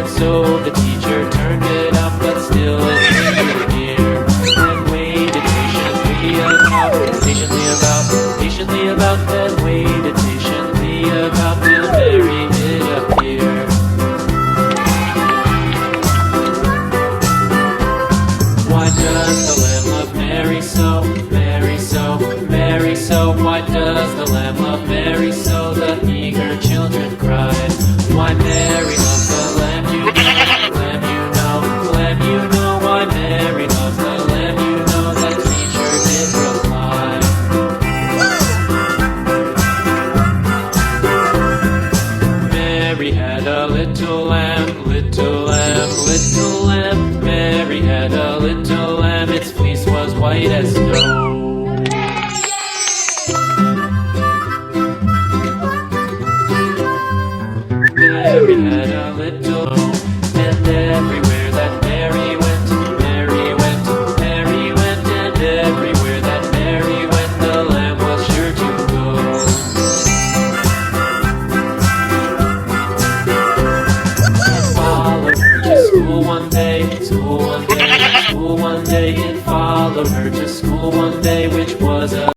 and so the teacher turned it up, but still it didn't hear. And waited patiently about, then waited patiently about till Mary did appear. Why does the lamb love Mary so, Mary so, Mary so? Why does the lamb love Mary so? The eager children cried. Why Mary loves the lamb, you know, lamb, you know, lamb, you know. Why Mary loves the lamb, you know, the teacher did reply. Mary had a little lamb, little lamb, little lamb. Mary had a little lamb, its fleece was white as snow. Mary had a little, and everywhere that Mary went, Mary went, Mary went, and everywhere that Mary went, the lamb was sure to go. It followed her to school one day, school one day, school one day. It followed her to school one day, which was a